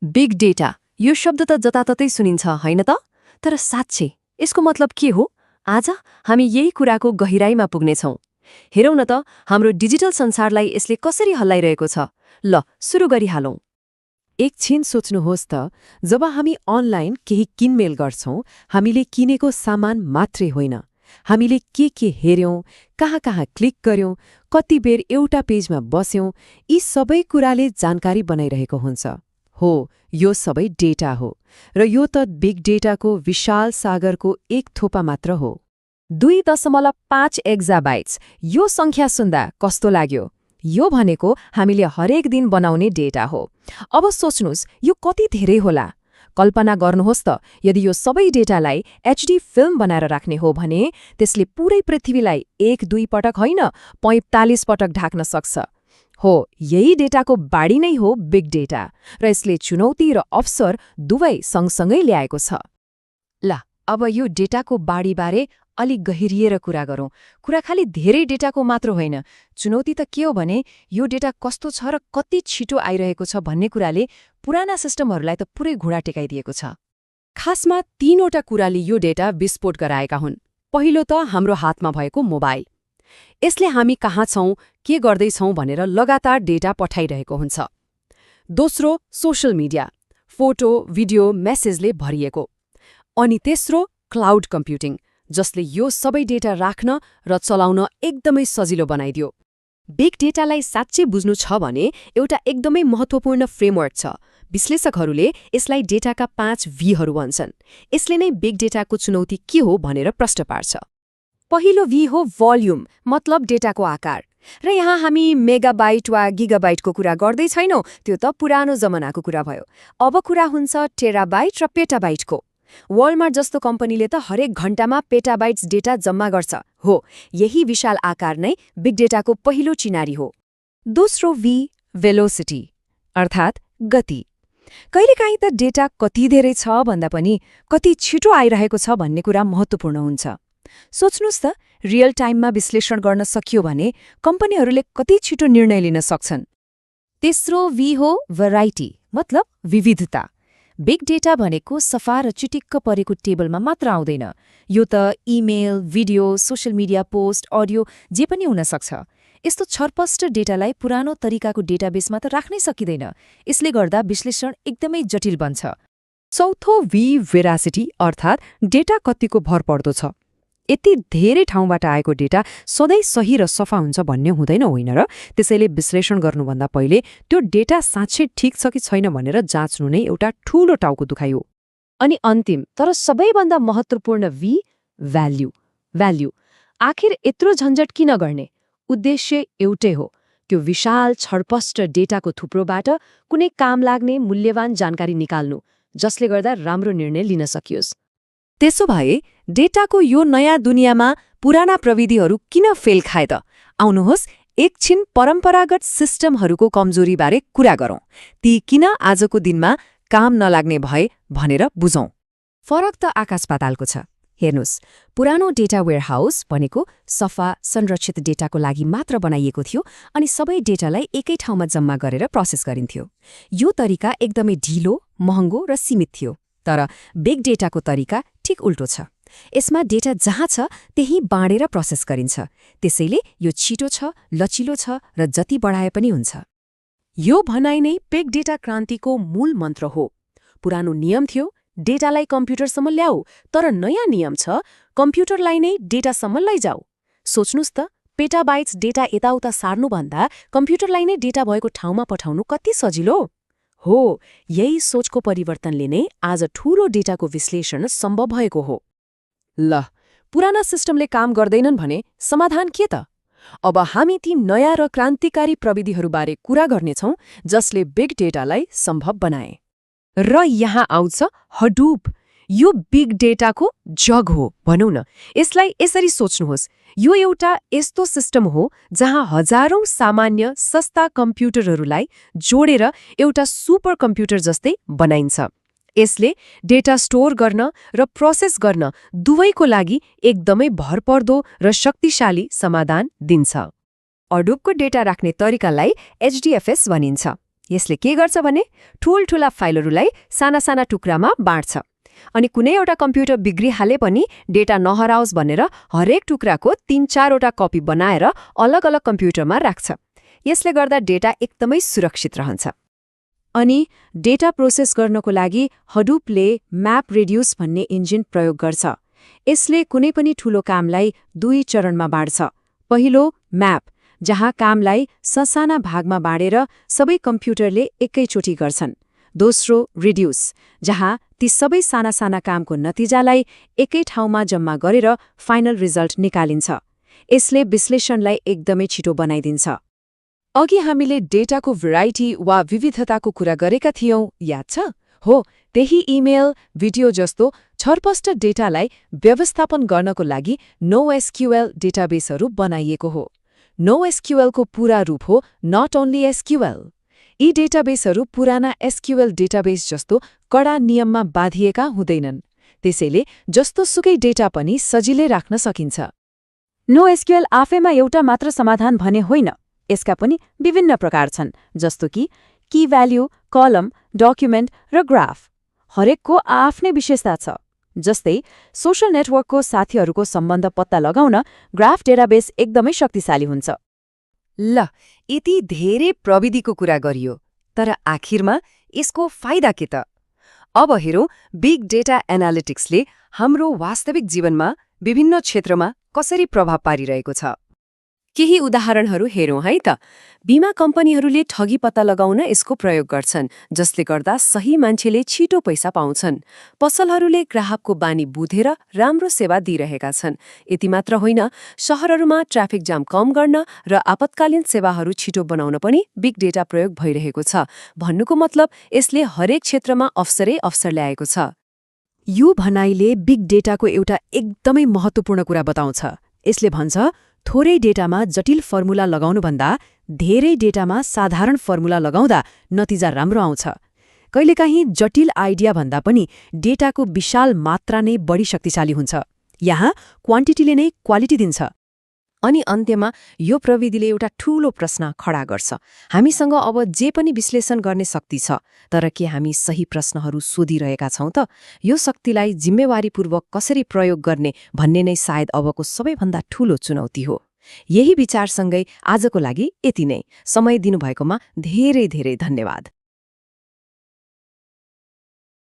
Big data यो शब्द त जताततै सुनिन्छ होइन त? तर साँच्चै यसको मतलब के हो? आज हामी यही कुराको गहिराईमा पुग्नेछौँ। हेरौँ न त हाम्रो डिजिटल संसारलाई यसले कसरी हल्लाइरहेको छ। ल सुरु गरिहालौँ। एकछिन सोच्नुहोस् त, जब हामी अनलाइन केही किनमेल गर्छौं, हामीले किनेको सामान मात्रै होइन, हामीले के हेर्यौं, कहाँ कहाँ क्लिक गर्यौं, कति बेर एउटा पेजमा बस्यौं, यी सबै कुराले जानकारी बनाइरहेको हुन्छ। हो, यो सबै डेटा हो, र यो त बिग डेटाको विशाल सागरको एक थोपा मात्र हो। 2.5 एक्जाबाइट्स, यो संख्या सुन्दा कस्तो लाग्यो? यो भनेको हामीले हरेक दिन बनाउने डेटा हो। अब सोच्नुस्, यो कति धेरै होला? कल्पना गर्नुहोस् त, यदि यो सबै डेटालाई एचडी फिल्म बनाएर राख्ने हो भने त्यसले पूरै पृथ्वीलाई 1-2 पटक होइन 45 पटक ढाक्न सक्छ। हो, यही डेटाको बाढी नै हो बिग डेटा, र यसले चुनौती र अवसर दुवै सँगसँगै ल्याएको छ। ल अब यो डेटाको बाढीबारे अलि गहिरिएर कुरा गरौँ। कुरा खालि धेरै डेटाको मात्र होइन, चुनौती त के हो भने यो डेटा कस्तो छ र कति छिटो आइरहेको छ भन्ने कुराले पुराना सिस्टमहरूलाई त पुरै घुँडा टेकाइदिएको छ। खासमा 3वटा कुराले यो डेटा विस्फोट गराएका हुन्। पहिलो त हाम्रो हातमा भएको मोबाइल। यसले हामी कहाँ छौं, के गर्दैछौं भनेर लगातार डेटा पठाइरहेको हुन्छ। दोस्रो, सोशल मिडिया, फोटो, भिडियो, मेसेजले भरिएको। अनि तेस्रो, क्लाउड कम्प्युटिङ, जसले यो सबै डेटा राख्न र चलाउन एकदमै सजिलो बनाइदियो। बिग डेटालाई साँच्चै बुझ्नु छ भने एउटा एकदमै महत्त्वपूर्ण फ्रेमवर्क छ। विश्लेषकहरूले यसलाई डेटाका 5 भीहरू भन्छन्। यसले नै बिग डेटाको चुनौती के हो भनेर प्रश्न पार्छ। पहिलो भी हो भोल्युम, मतलब डेटाको आकार। र यहाँ हामी मेगाबाइट वा गिगाबाइटको कुरा गर्दै छैनौँ, त्यो त पुरानो जमानाको कुरा भयो। अब कुरा हुन्छ टेराबाइट र पेटाबाइटको। वालमार्ट जस्तो कम्पनीले त हरेक घण्टामा पेटाबाइट्स डेटा जम्मा गर्छ। हो, यही विशाल आकार नै बिग डेटाको पहिलो चिनारी हो। दोस्रो भी भेलोसिटी, अर्थात् गति। कहिलेकाहीँ त डेटा कति धेरै छ भन्दा पनि कति छिटो आइरहेको छ भन्ने कुरा महत्त्वपूर्ण हुन्छ। सोच्नुस् त, रियल टाइममा विश्लेषण गर्न सकियो भने कम्पनीहरूले कति छिटो निर्णय लिन सक्छन्। तेस्रो भी हो भेराइटी, मतलब विविधता। बिग डेटा भनेको सफा र चिटिक्क परेको टेबलमा मात्र आउँदैन। यो त email, video, social media post, audio जे पनि हुन सक्छ। यस्तो छरपष्ट डेटालाई पुरानो तरिकाको डेटाबेसमा त राख्नै सकिँदैन। यसले गर्दा विश्लेषण एकदमै जटिल बन्छ। चौथो भी भेरासिटी, अर्थात् डेटा कतिको भर पर्दो छ। यति धेरै ठाउँबाट आएको डेटा सधैँ सही र सफा हुन्छ भन्ने हुँदैन होइन र? त्यसैले विश्लेषण गर्नुभन्दा पहिले त्यो डेटा साँच्चै ठिक छ कि छैन भनेर जाँच्नु नै एउटा ठूलो टाउको दुखाइ हो। अनि अन्तिम तर सबैभन्दा महत्त्वपूर्ण भी भ्याल्यु। आखिर यत्रो झन्झट किन गर्ने? उद्देश्य एउटै हो, त्यो विशाल छडपष्ट डेटाको थुप्रोबाट कुनै काम लाग्ने मूल्यवान जानकारी निकाल्नु, जसले गर्दा राम्रो निर्णय लिन सकियोस्। त्यसो भए डेटाको यो नयाँ दुनियाँमा पुराना प्रविधिहरू किन फेल खाए त? आउनुहोस् एकछिन परम्परागत सिस्टमहरूको कमजोरीबारे कुरा गरौँ। ती किन आजको दिनमा काम नलाग्ने भए भनेर बुझौँ। फरक त आकाश पातालको छ। हेर्नुस्, पुरानो डेटा वेयरहाउस भनेको सफा संरक्षित डेटाको लागि मात्र बनाइएको थियो, अनि सबै डेटालाई एकै ठाउँमा जम्मा गरेर प्रोसेस गरिन्थ्यो। यो तरिका एकदमै ढिलो, महँगो र सीमित थियो। तर बिग डेटाको तरिका ठिक उल्टो छ। यसमा डेटा जहाँ छ त्यही बाँडेर प्रोसेस गरिन्छ। त्यसैले यो छिटो छ, लचिलो छ र जति बढाए पनि हुन्छ। यो भनाइ नै बिग डेटा क्रान्तिको मूल मन्त्र हो। पुरानो नियम थियो, डेटालाई कम्प्युटरसम्म ल्याऊ, तर नयाँ नियम छ, कम्प्युटरलाई नै डेटासम्म लैजाऊ। सोच्नुस् त, पेटाबाइट्स डेटा यताउता सार्नुभन्दा कम्प्युटरलाई नै डेटा भएको ठाउँमा पठाउनु कति सजिलो हो। यही सोचको परिवर्तनले नै आज ठूलो डेटाको विश्लेषण सम्भव भएको हो। ल, पुराना सिस्टमले काम गर्दैनन् भने समाधान के त? अब हामी ती नयाँ र क्रान्तिकारी प्रविधिहरूबारे कुरा गर्नेछौँ जसले बिग डेटालाई सम्भव बनाए। र यहाँ आउँछ हडुप। यो बिग डेटाको जग हो भनौँ न। यसलाई यसरी सोच्नुहोस्, यो एउटा यस्तो सिस्टम हो जहाँ हजारौं सामान्य सस्ता कम्प्युटरहरूलाई जोडेर एउटा सुपर कम्प्युटर जस्तै बनाइन्छ। यसले डेटा स्टोर गर्न र प्रोसेस गर्न दुवैको लागि एकदमै भरपर्दो र शक्तिशाली समाधान दिन्छ। हडुपको डेटा राख्ने तरिकालाई एचडीएफएस भनिन्छ। यसले के गर्छ भने ठूलठूला फाइलहरूलाई साना साना टुक्रामा बाँड्छ अनि कुनै एउटा कम्प्युटर बिग्रिहाले पनि डेटा नहराओस् भनेर हरेक टुक्राको 3-4वटा कपी बनाएर अलग अलग कम्प्युटरमा राख्छ। यसले गर्दा डेटा एकदमै सुरक्षित रहन्छ। अनि डेटा प्रोसेस गर्नको लागि हडुपले म्याप रेड्युस भन्ने इन्जिन प्रयोग गर्छ। यसले कुनै पनि ठूलो कामलाई 2 चरणमा बाँड्छ। पहिलो म्याप, जहाँ कामलाई ससाना भागमा बाँडेर सबै कम्प्युटरले एकैचोटि गर्छन्। दोस्रो रिड्युस, जहाँ ती सबै साना साना कामको नतिजालाई एकै ठाउँमा जम्मा गरेर फाइनल रिजल्ट निकालिन्छ। यसले विश्लेषणलाई एकदमै छिटो बनाइदिन्छ। अघि हामीले डेटाको भेराइटी वा विविधताको कुरा गरेका थियौं, याद छ? हो, त्यही इमेल, भिडियो जस्तो छरपष्ट डेटालाई व्यवस्थापन गर्नको लागि NoSQL डेटाबेसहरू बनाइएको हो। NoSQLको पूरा रूप हो नट ओन्ली एसक्यूएल। यी डेटाबेसहरू पुराना एसक्यूएल डेटाबेस जस्तो कडा नियममा बाँधिएका हुँदैनन्। त्यसैले जस्तोसुकै डेटा पनि सजिलै राख्न सकिन्छ। NoSQL आफैमा एउटा मात्र समाधान भने होइन। यसका पनि विभिन्न प्रकार छन्, जस्तो कि की भ्याल्यु, कलम, डकुमेन्ट र ग्राफ। हरेकको आफ्नै विशेषता छ। जस्तै सोशल नेटवर्कको साथीहरूको सम्बन्ध पत्ता लगाउन ग्राफ डेटाबेस एकदमै शक्तिशाली हुन्छ। ल, यति धेरै प्रविधिको कुरा गरियो, तर आखिरमा यसको फाइदा के त? अब हेरौँ बिग डेटा एनालिटिक्सले हाम्रो वास्तविक जीवनमा विभिन्न क्षेत्रमा कसरी प्रभाव पारिरहेको छ। केही उदाहरणहरू हेरौँ है त। बीमा कम्पनीहरूले ठगी पत्ता लगाउन यसको प्रयोग गर्छन्, जसले गर्दा सही मान्छेले छिटो पैसा पाउँछन्। पसलहरूले ग्राहकको बानी बुझेर राम्रो सेवा दिइरहेका छन्। यति मात्र होइन, शहरहरूमा ट्राफिक जाम कम गर्न र आपतकालीन सेवाहरू छिटो बनाउन पनि बिग डेटा प्रयोग भइरहेको छ। भन्नुको मतलब यसले हरेक क्षेत्रमा अवसर ल्याएको छ। यो भनाइले बिग डेटाको एउटा एकदमै महत्त्वपूर्ण कुरा बताउँछ। यसले भन्छ, थोरै डेटामा जटिल फर्मुला लगाउनुभन्दा धेरै डेटामा साधारण फर्मुला लगाउँदा नतिजा राम्रो आउँछ। कहिलेकाहीँ जटिल आइडिया भन्दा पनि डेटाको विशाल मात्रा नै बढी शक्तिशाली हुन्छ। यहाँ क्वान्टिटीले नै क्वालिटी दिन्छ। अनि अन्त्यमा यो प्रविधिले एउटा ठूलो प्रश्न खडा गर्छ। हामीसँग अब जे पनि विश्लेषण गर्ने शक्ति छ, तर के हामी सही प्रश्नहरू सोधिरहेका छौं त? यो शक्तिलाई जिम्मेवारीपूर्वक कसरी प्रयोग गर्ने भन्ने नै सायद अबको सबैभन्दा ठूलो चुनौती हो। यही विचारसँगै आजको लागि यति नै। समय दिनुभएकोमा धेरै धेरै धन्यवाद।